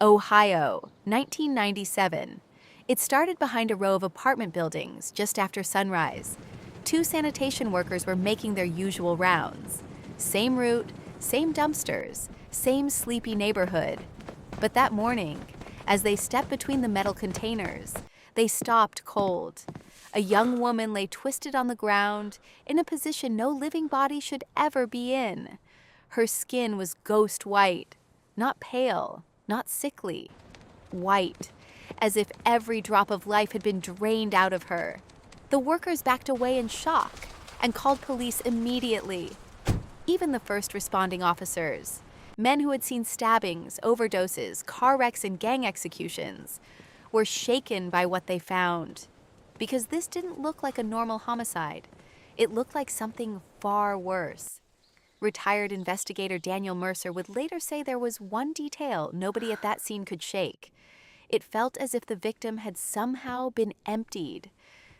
Ohio, 1997. It started behind a row of apartment buildings just after sunrise. Two sanitation workers were making their usual rounds. Same route, same dumpsters, same sleepy neighborhood. But that morning, as they stepped between the metal containers, they stopped cold. A young woman lay twisted on the ground in a position no living body should ever be in. Her skin was ghost white, not pale, not sickly, white, as if every drop of life had been drained out of her. The workers backed away in shock and called police immediately. Even the first responding officers, men who had seen stabbings, overdoses, car wrecks, and gang executions, were shaken by what they found. Because this didn't look like a normal homicide. It looked like something far worse. Retired investigator Daniel Mercer would later say there was one detail nobody at that scene could shake. It felt as if the victim had somehow been emptied.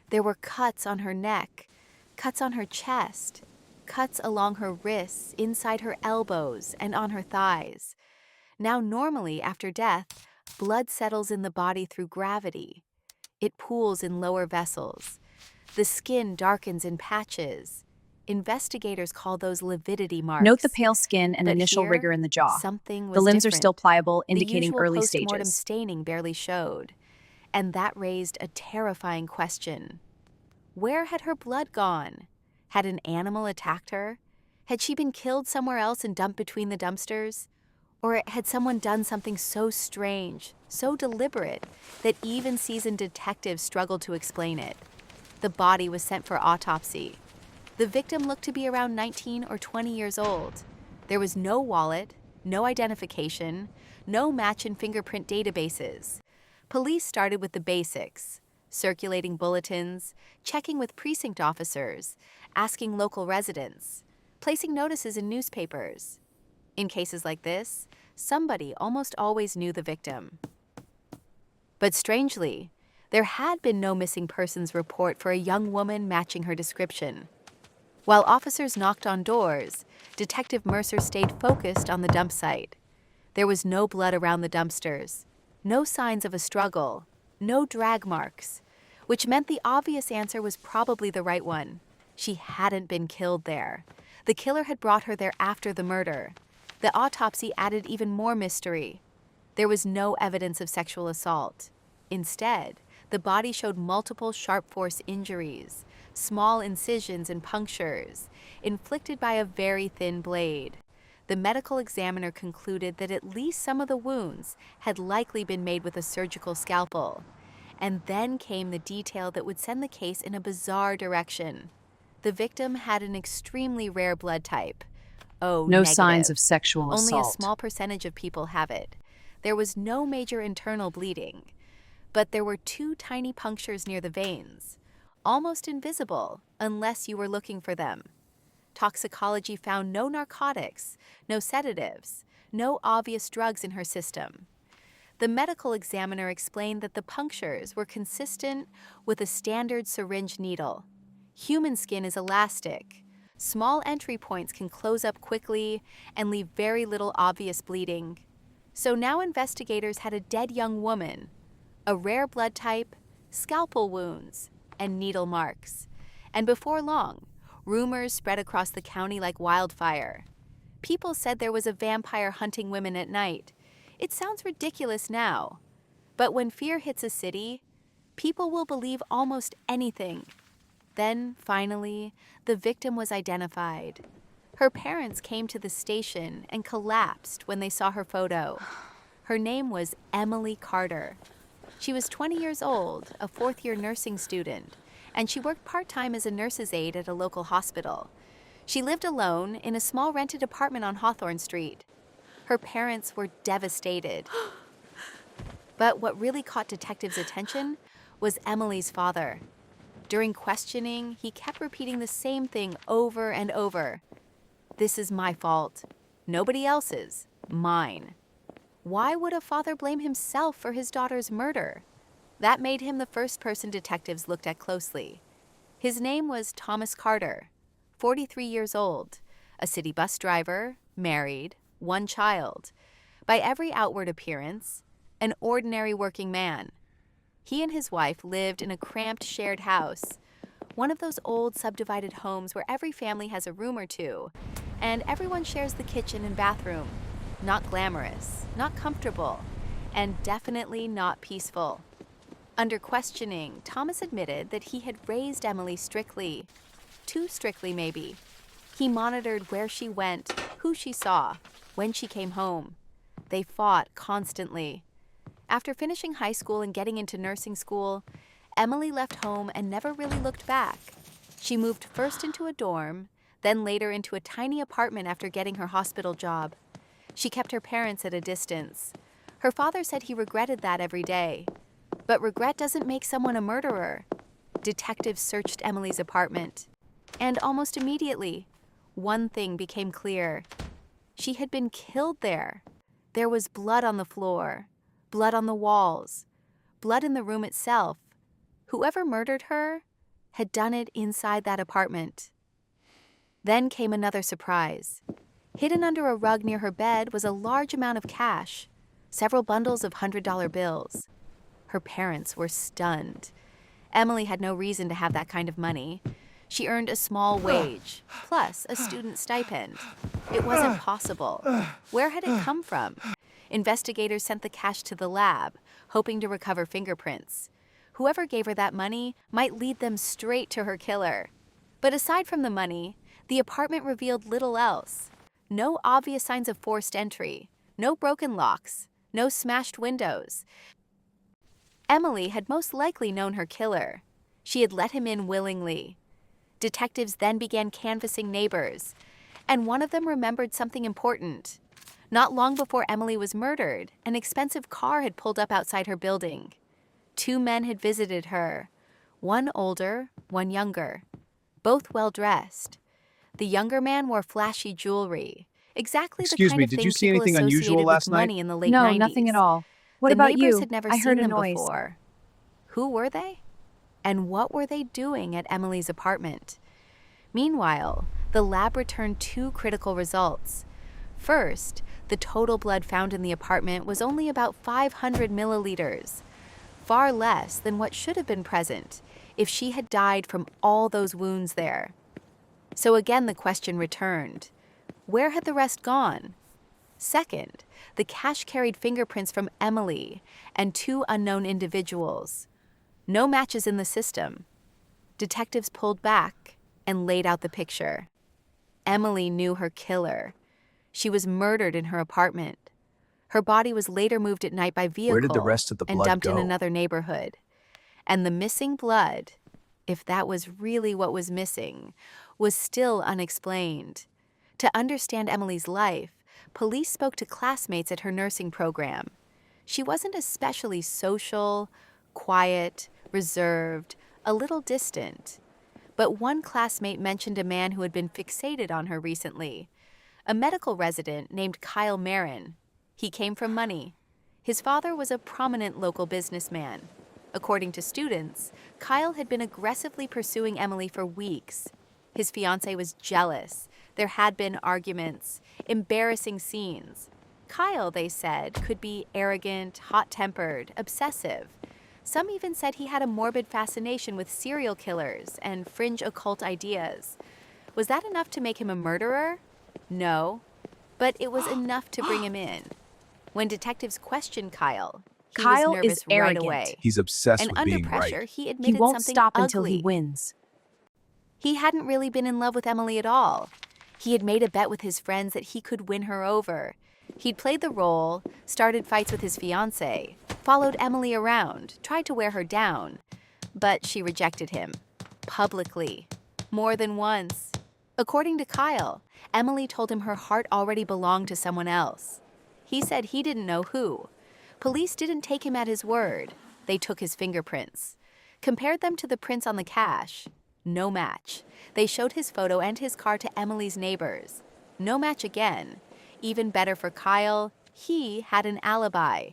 There were cuts on her neck, cuts on her chest, cuts along her wrists, inside her elbows, and on her thighs. Now, normally, after death, blood settles in the body through gravity. It pools in lower vessels. The skin darkens in patches. Investigators call those lividity marks. Note the pale skin and But initial here, rigor in the jaw. something was The limbs are different. still pliable, The indicating usual early post-mortem stages. staining barely showed. And that raised a terrifying question. Where had her blood gone? Had an animal attacked her? Had she been killed somewhere else and dumped between the dumpsters? Or had someone done something so strange, so deliberate, that even seasoned detectives struggled to explain it? The body was sent for autopsy. The victim looked to be around 19 or 20 years old. There was no wallet, no identification, no match in fingerprint databases. Police started with the basics: circulating bulletins, checking with precinct officers, asking local residents, placing notices in newspapers. In cases like this, somebody almost always knew the victim. But strangely, there had been no missing persons report for a young woman matching her description. While officers knocked on doors, Detective Mercer stayed focused on the dump site. There was no blood around the dumpsters, no signs of a struggle, no drag marks, which meant the obvious answer was probably the right one. She hadn't been killed there. The killer had brought her there after the murder. The autopsy added even more mystery. There was no evidence of sexual assault. Instead, the body showed multiple sharp force injuries, small incisions and punctures, inflicted by a very thin blade. The medical examiner concluded that at least some of the wounds had likely been made with a surgical scalpel. And then came the detail that would send the case in a bizarre direction. The victim had an extremely rare blood type, O No negative. signs of sexual Only assault. a small percentage of people have it. There was no major internal bleeding, but there were two tiny punctures near the veins, almost invisible unless you were looking for them. Toxicology found no narcotics, no sedatives, no obvious drugs in her system. The medical examiner explained that the punctures were consistent with a standard syringe needle. Human skin is elastic. Small entry points can close up quickly and leave very little obvious bleeding. So now investigators had a dead young woman, a rare blood type, scalpel wounds, and needle marks. And before long, rumors spread across the county like wildfire. People said there was a vampire hunting women at night. It sounds ridiculous now, but when fear hits a city, people will believe almost anything. Then, finally, the victim was identified. Her parents came to the station and collapsed when they saw her photo. Her name was Emily Carter. She was 20 years old, a fourth-year nursing student, and she worked part-time as a nurse's aide at a local hospital. She lived alone in a small rented apartment on Hawthorne Street. Her parents were devastated. But what really caught detectives' attention was Emily's father. During questioning, he kept repeating the same thing over and over. "This is my fault. Nobody else's. Mine." Why would a father blame himself for his daughter's murder? That made him the first person detectives looked at closely. His name was Thomas Carter, 43 years old, a city bus driver, married, one child. By every outward appearance, an ordinary working man. He and his wife lived in a cramped shared house, one of those old subdivided homes where every family has a room or two, and everyone shares the kitchen and bathroom. Not glamorous, not comfortable, and definitely not peaceful. Under questioning, Thomas admitted that he had raised Emily strictly. Too strictly, maybe. He monitored where she went, who she saw, when she came home. They fought constantly. After finishing high school and getting into nursing school, Emily left home and never really looked back. She moved first into a dorm, then later into a tiny apartment after getting her hospital job. She kept her parents at a distance. Her father said he regretted that every day. But regret doesn't make someone a murderer. Detectives searched Emily's apartment. And almost immediately, one thing became clear. She had been killed there. There was blood on the floor, blood on the walls, blood in the room itself. Whoever murdered her had done it inside that apartment. Then came another surprise. Hidden under a rug near her bed was a large amount of cash, several bundles of $100 bills. Her parents were stunned. Emily had no reason to have that kind of money. She earned a small wage, plus a student stipend. It wasn't possible. Where had it come from? Investigators sent the cash to the lab, hoping to recover fingerprints. Whoever gave her that money might lead them straight to her killer. But aside from the money, the apartment revealed little else. No obvious signs of forced entry, no broken locks, no smashed windows. Emily had most likely known her killer. She had let him in willingly. Detectives then began canvassing neighbors, and one of them remembered something important. Not long before Emily was murdered, an expensive car had pulled up outside her building. 2 men had visited her, one older, one younger, both well-dressed. The younger man wore flashy jewelry, exactly the Excuse kind me, of did thing you see people anything unusual associated with last night? money in the late No, 90s. nothing at all. What The about neighbors you? had never I seen heard a them noise. before. Who were they? And what were they doing at Emily's apartment? Meanwhile, the lab returned 2 critical results. First, the total blood found in the apartment was only about 500 milliliters, far less than what should have been present if she had died from all those wounds there. So again, the question returned. Where had the rest gone? Second, the cache carried fingerprints from Emily and 2 unknown individuals. No matches in the system. Detectives pulled back and laid out the picture. Emily knew her killer. She was murdered in her apartment. Her body was later moved at night by vehicle Where did the rest of the and blood dumped in go? another neighborhood. And the missing blood, if that was really what was missing, was still unexplained. To understand Emily's life, police spoke to classmates at her nursing program. She wasn't especially social, quiet, reserved, a little distant. But one classmate mentioned a man who had been fixated on her recently, a medical resident named Kyle Marin. He came from money. His father was a prominent local businessman. According to students, Kyle had been aggressively pursuing Emily for weeks. His fiancée was jealous. There had been arguments, embarrassing scenes. Kyle, they said, could be arrogant, hot-tempered, obsessive. Some even said he had a morbid fascination with serial killers and fringe occult ideas. Was that enough to make him a murderer? No, but it was enough to bring him in. When detectives questioned Kyle, he Kyle was nervous is arrogant. right away. He's obsessed And with under being pressure, right. he He admitted won't something stop ugly. until he wins. He hadn't really been in love with Emily at all. He had made a bet with his friends that he could win her over. He'd played the role, started fights with his fiancée, followed Emily around, tried to wear her down. But she rejected him. Publicly. More than once. According to Kyle, Emily told him her heart already belonged to someone else. He said he didn't know who. Police didn't take him at his word. They took his fingerprints. Compared them to the prints on the cache. No match. They showed his photo and his car to Emily's neighbors. No match again. Even better for Kyle, he had an alibi.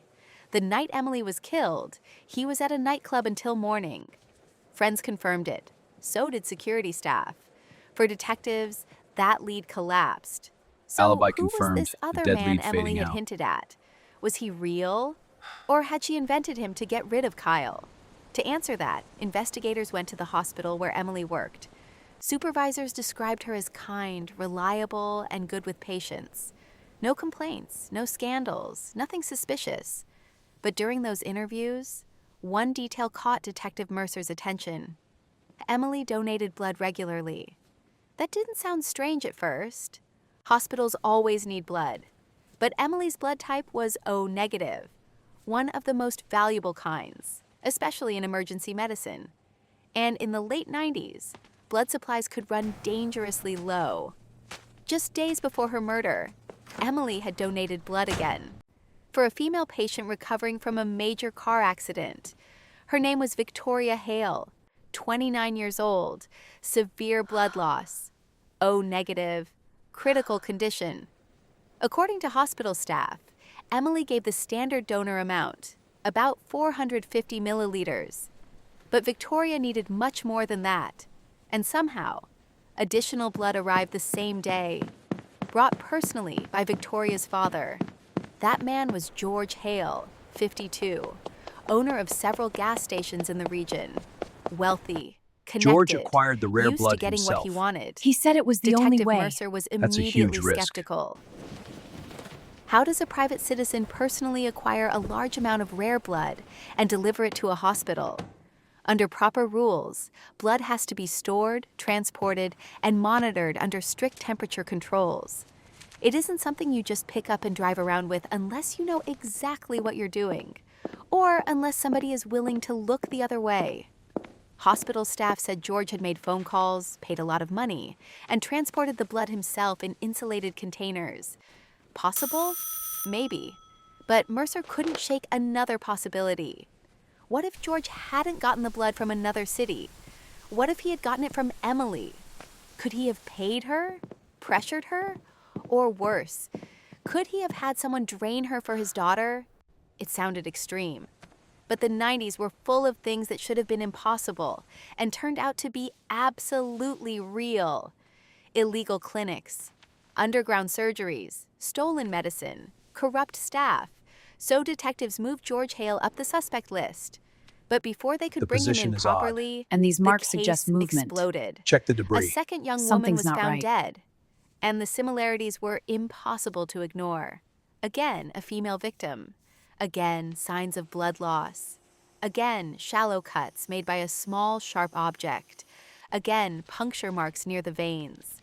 The night Emily was killed, he was at a nightclub until morning. Friends confirmed it. So did security staff. For detectives, that lead collapsed. So Alibi who confirmed, was this the other dead man lead Emily fading had out. hinted at? Was he real? Or had she invented him to get rid of Kyle? To answer that, investigators went to the hospital where Emily worked. Supervisors described her as kind, reliable, and good with patients. No complaints, no scandals, nothing suspicious. But during those interviews, one detail caught Detective Mercer's attention. Emily donated blood regularly. That didn't sound strange at first. Hospitals always need blood. But Emily's blood type was O negative, one of the most valuable kinds, especially in emergency medicine. And in the late 90s, blood supplies could run dangerously low. Just days before her murder, Emily had donated blood again for a female patient recovering from a major car accident. Her name was Victoria Hale, 29 years old, severe blood loss, O negative, critical condition. According to hospital staff, Emily gave the standard donor amount, about 450 milliliters. But Victoria needed much more than that. And somehow, additional blood arrived the same day, brought personally by Victoria's father. That man was George Hale, 52, owner of several gas stations in the region, wealthy, connected, George acquired the rare used blood to getting himself. what he wanted. He said it was the only Detective way. Mercer was That's a huge immediately risk. skeptical. How does a private citizen personally acquire a large amount of rare blood and deliver it to a hospital? Under proper rules, blood has to be stored, transported, and monitored under strict temperature controls. It isn't something you just pick up and drive around with unless you know exactly what you're doing, or unless somebody is willing to look the other way. Hospital staff said George had made phone calls, paid a lot of money, and transported the blood himself in insulated containers. Possible? Maybe. But Mercer couldn't shake another possibility. What if George hadn't gotten the blood from another city? What if he had gotten it from Emily? Could he have paid her? Pressured her? Or worse, could he have had someone drain her for his daughter? It sounded extreme. But the 90s were full of things that should have been impossible and turned out to be absolutely real. Illegal clinics, underground surgeries, stolen medicine, corrupt staff. So detectives moved George Hale up the suspect list. But before they could The bring him position in is odd. properly, And these marks the suggest case movement. exploded. Check the A debris. second young woman Something's was not found right. dead, and the similarities were impossible to ignore. Again, a female victim. Again, signs of blood loss. Again, shallow cuts made by a small, sharp object. Again, puncture marks near the veins.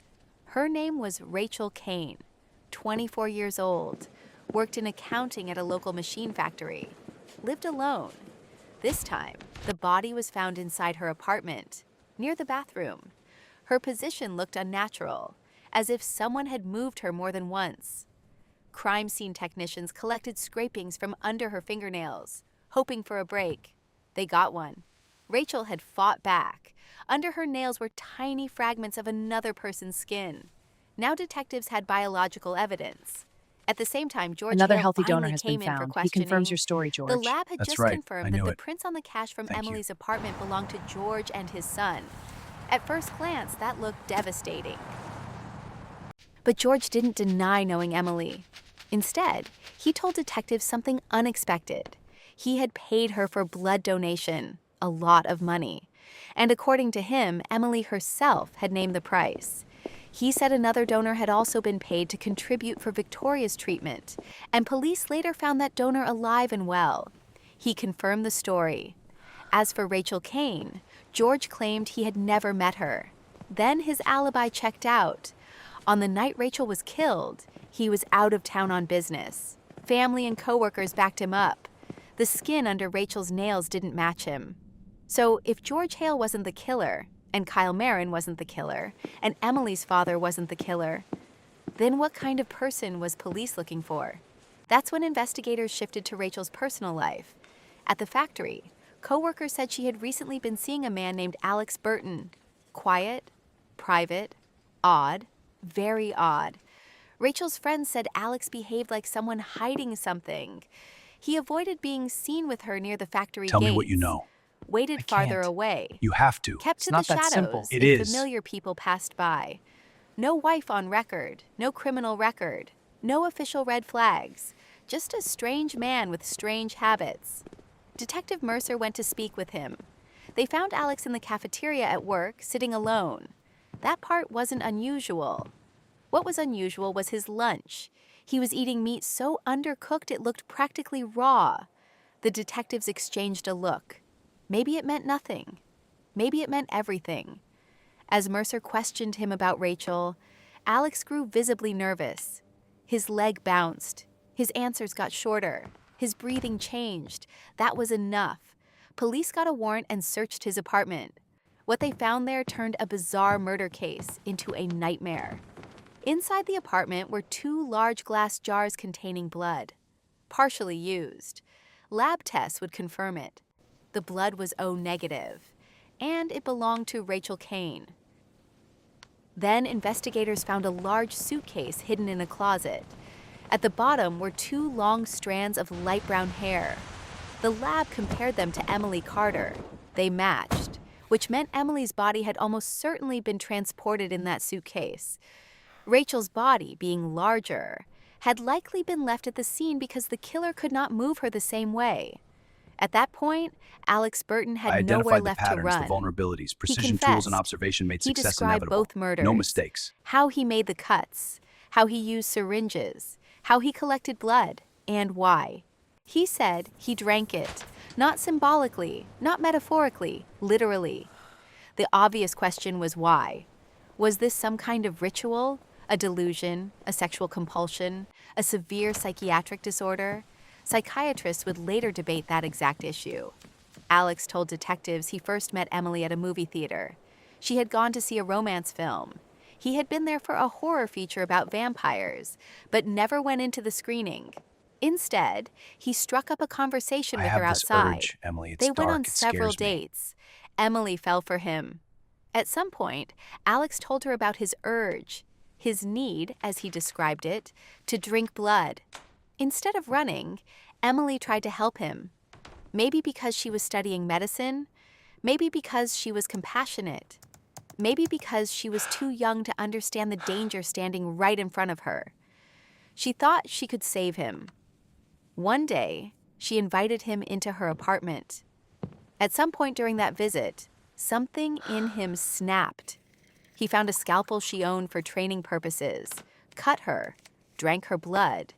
Her name was Rachel Kane, 24 years old, worked in accounting at a local machine factory, lived alone. This time, the body was found inside her apartment, near the bathroom. Her position looked unnatural, as if someone had moved her more than once. Crime scene technicians collected scrapings from under her fingernails, hoping for a break. They got one. Rachel had fought back. Under her nails were tiny fragments of another person's skin. Now detectives had biological evidence. At the same time, George Another Hale healthy donor finally has came been in for found. He questioning. confirms your story, George. The lab had That's just right. I confirmed that knew the it. prints on the cash from Thank you. Emily's apartment belonged to George and his son. At first glance, that looked devastating. But George didn't deny knowing Emily. Instead, he told detectives something unexpected. He had paid her for blood donation, a lot of money. And according to him, Emily herself had named the price. He said another donor had also been paid to contribute for Victoria's treatment, and police later found that donor alive and well. He confirmed the story. As for Rachel Kane, George claimed he had never met her. Then his alibi checked out. On the night Rachel was killed, he was out of town on business. Family and coworkers backed him up. The skin under Rachel's nails didn't match him. So if George Hale wasn't the killer, and Kyle Marin wasn't the killer, and Emily's father wasn't the killer, then what kind of person was police looking for? That's when investigators shifted to Rachel's personal life. At the factory, coworkers said she had recently been seeing a man named Alex Burton. Quiet, private, odd, very odd. Rachel's friends said Alex behaved like someone hiding something. He avoided being seen with her near the factory Tell gates. me what you know. Waited I farther can't. away. You have to. Kept It's to not the that shadows simple. It if is. familiar people passed by. No wife on record, no criminal record, no official red flags. just a strange man with strange habits. Detective Mercer went to speak with him. They found Alex in the cafeteria at work, sitting alone. That part wasn't unusual. What was unusual was his lunch. He was eating meat so undercooked it looked practically raw. The detectives exchanged a look. Maybe it meant nothing. Maybe it meant everything. As Mercer questioned him about Rachel, Alex grew visibly nervous. His leg bounced. His answers got shorter. His breathing changed. That was enough. Police got a warrant and searched his apartment. What they found there turned a bizarre murder case into a nightmare. Inside the apartment were 2 large glass jars containing blood, partially used. Lab tests would confirm it. The blood was O negative, and it belonged to Rachel Kane. Then investigators found a large suitcase hidden in a closet. At the bottom were 2 long strands of light brown hair. The lab compared them to Emily Carter. They matched, which meant Emily's body had almost certainly been transported in that suitcase. Rachel's body, being larger, had likely been left at the scene because the killer could not move her the same way. At that point, Alex Burton had nowhere left to run. The vulnerabilities, He precision tools, and confessed. observation made He success described inevitable. both murders. No mistakes. How he made the cuts, how he used syringes, how he collected blood, and why. He said he drank it, not symbolically, not metaphorically, literally. The obvious question was why. Was this some kind of ritual, a delusion, a sexual compulsion, a severe psychiatric disorder? Psychiatrists would later debate that exact issue. Alex told detectives he first met Emily at a movie theater. She had gone to see a romance film. He had been there for a horror feature about vampires, but never went into the screening. Instead, he struck up a conversation with her outside. I have this urge, Emily. It's They went on dark. It several scares me. dates. Emily fell for him. At some point, Alex told her about his urge, his need, as he described it, to drink blood. Instead of running, Emily tried to help him. Maybe because she was studying medicine, maybe because she was compassionate, maybe because she was too young to understand the danger standing right in front of her. She thought she could save him. One day, she invited him into her apartment. At some point during that visit, something in him snapped. He found a scalpel she owned for training purposes, cut her, drank her blood,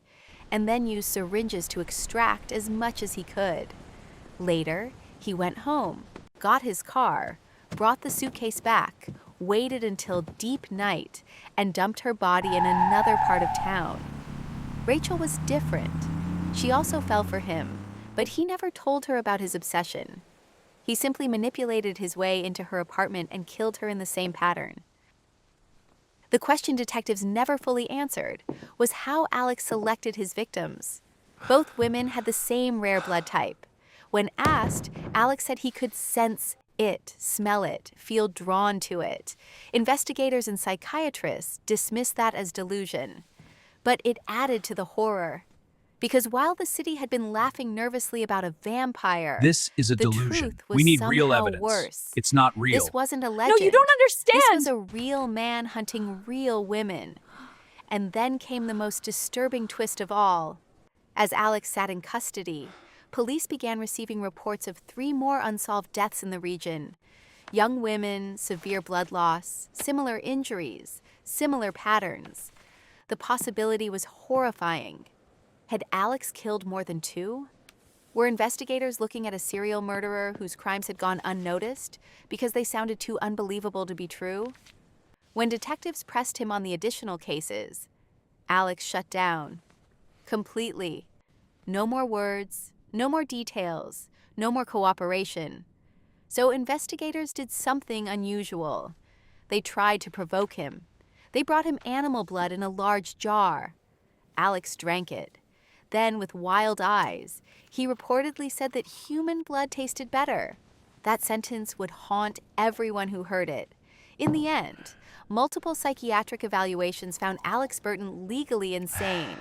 and then used syringes to extract as much as he could. Later, he went home, got his car, brought the suitcase back, waited until deep night, and dumped her body in another part of town. Rachel was different. She also fell for him, but he never told her about his obsession. He simply manipulated his way into her apartment and killed her in the same pattern. The question detectives never fully answered was how Alex selected his victims. Both women had the same rare blood type. When asked, Alex said he could sense it, smell it, feel drawn to it. Investigators and psychiatrists dismissed that as delusion. But it added to the horror. Because while the city had been laughing nervously about a vampire, This is a the delusion. truth was We need real somehow evidence. worse. It's not real. This wasn't a legend. No, you don't understand. This was a real man hunting real women. And then came the most disturbing twist of all. As Alex sat in custody, police began receiving reports of 3 more unsolved deaths in the region. Young women, severe blood loss, similar injuries, similar patterns. The possibility was horrifying. Had Alex killed more than 2? Were investigators looking at a serial murderer whose crimes had gone unnoticed because they sounded too unbelievable to be true? When detectives pressed him on the additional cases, Alex shut down. Completely. No more words, no more details, no more cooperation. So investigators did something unusual. They tried to provoke him. They brought him animal blood in a large jar. Alex drank it. Then, with wild eyes, he reportedly said that human blood tasted better. That sentence would haunt everyone who heard it. In the end, multiple psychiatric evaluations found Alex Burton legally insane.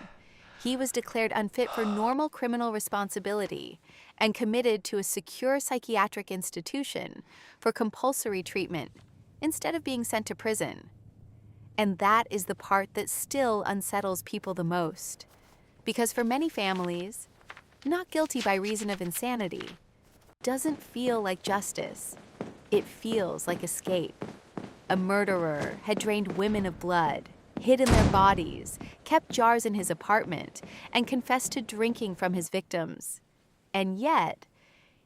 He was declared unfit for normal criminal responsibility and committed to a secure psychiatric institution for compulsory treatment instead of being sent to prison. And that is the part that still unsettles people the most. Because for many families, not guilty by reason of insanity doesn't feel like justice. It feels like escape. A murderer had drained women of blood, hidden their bodies, kept jars in his apartment, and confessed to drinking from his victims. And yet,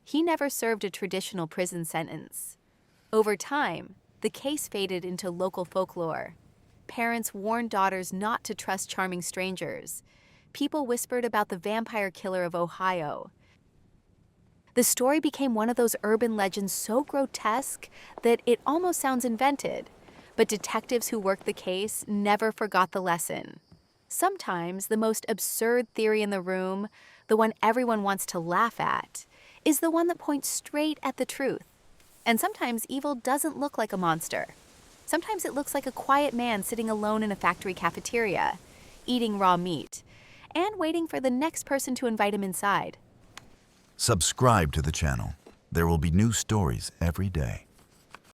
he never served a traditional prison sentence. Over time, the case faded into local folklore. Parents warned daughters not to trust charming strangers. People whispered about the vampire killer of Ohio. The story became one of those urban legends so grotesque that it almost sounds invented. But detectives who worked the case never forgot the lesson. Sometimes the most absurd theory in the room, the one everyone wants to laugh at, is the one that points straight at the truth. And sometimes evil doesn't look like a monster. Sometimes it looks like a quiet man sitting alone in a factory cafeteria, eating raw meat, and waiting for the next person to invite him inside. Subscribe to the channel. There will be new stories every day.